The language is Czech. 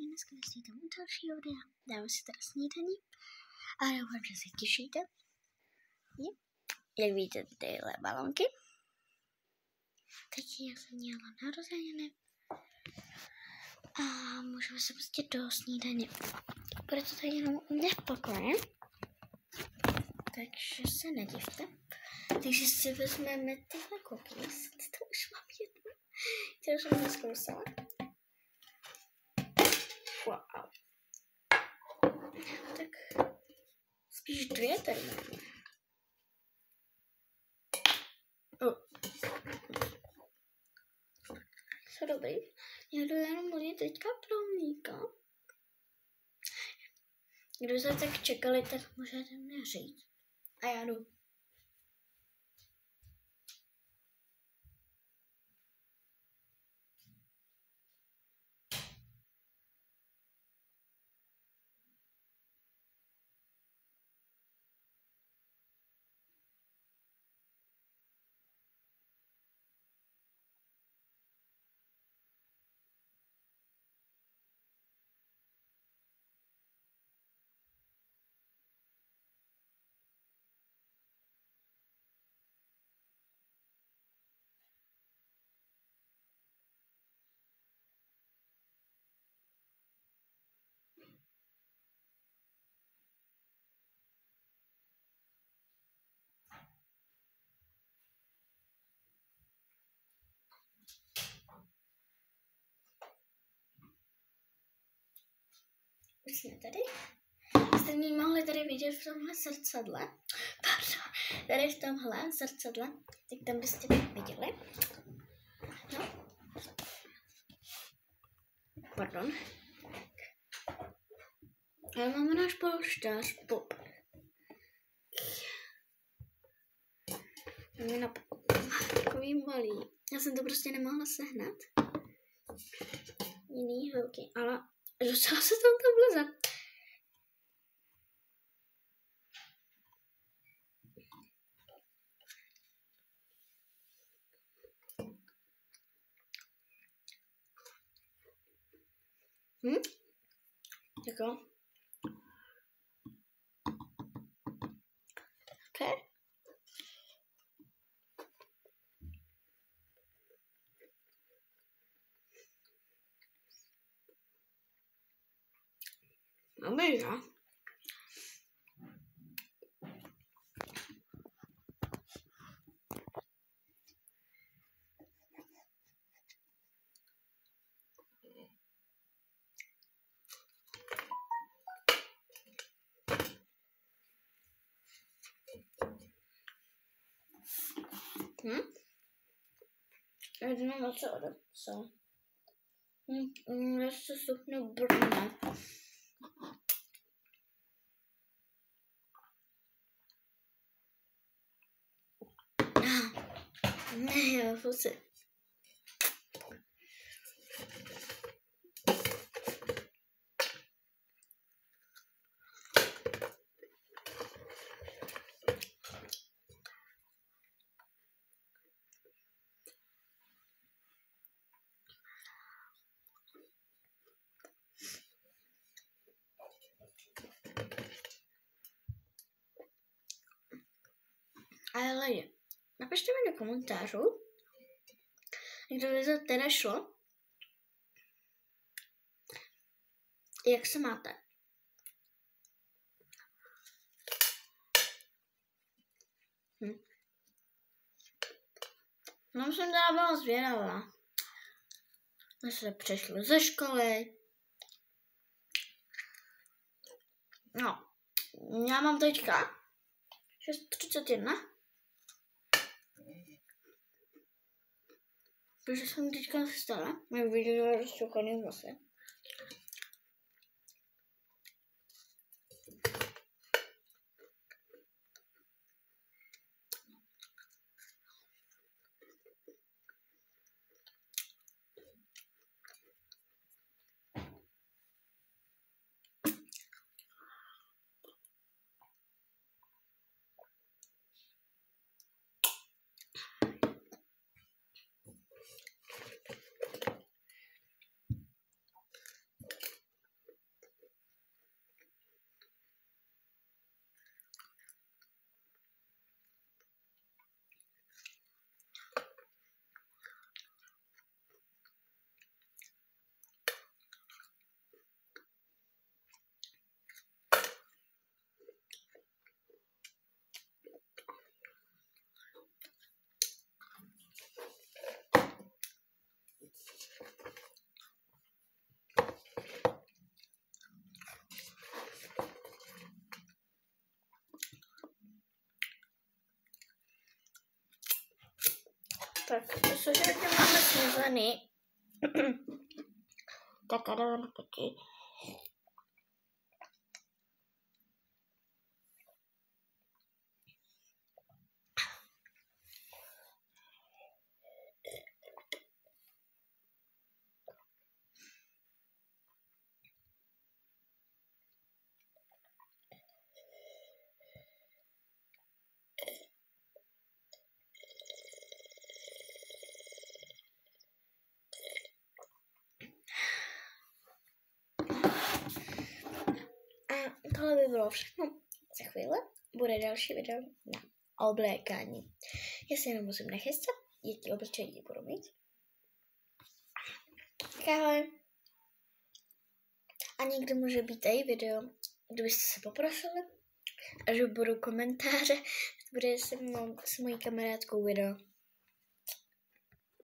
dneska vystříte u dalšího videa. Dáme si teda snídaní a doufám, že se těšíte. Jak vidíte, tyhle balonky. Teď já jsem měla narozeniny a můžeme se pustit do snídaně. Bude to tady jenom nepokoje, takže se nedivte. Takže si vezmeme tyhle cookies. To už mám jedno. To už jsem nezkousala. Wow. Tak spíš dvě tady máme. Co dobrý. Já jdu jenom modlit teďka pro mlíka. Kdo se tak čekali, tak můžete mě říct. A já jdu. Už jsme tady. Jste mě mohli tady vidět v tomhle zrcadle. Pardon. Tady v tomhle zrcadle. Tak tam byste viděli. No. Pardon. Ale máme náš polštář. Pop. Máme na takový malý. Já jsem to prostě nemohla sehnat. Jiný velký, ale docela se tam vleze. Jako? Okay. Mega. Já nevím, na co odepsal. Já se stupnu Brna. Ne, já fuci. Ale napište mi do komentářů, kdo by to teda šlo, jak se máte. No, jsem teda byla zvědavá. My jsme přešli ze školy. No, já mám teďka 6:31. Takže jsem teďka vstala. Jak vidíte, rozčuchaný vlasy. Tak, což máme snězený. Tak a dáme taky. A tohle by bylo všechno. Za chvíli bude další video na oblékání. Já si jenom musím nachystat, jaký obličejní budu mít. Tak ahoj. A někdy může být i video, kdybyste se poprosili, až budou komentáře, bude se mojí kamarádkou video.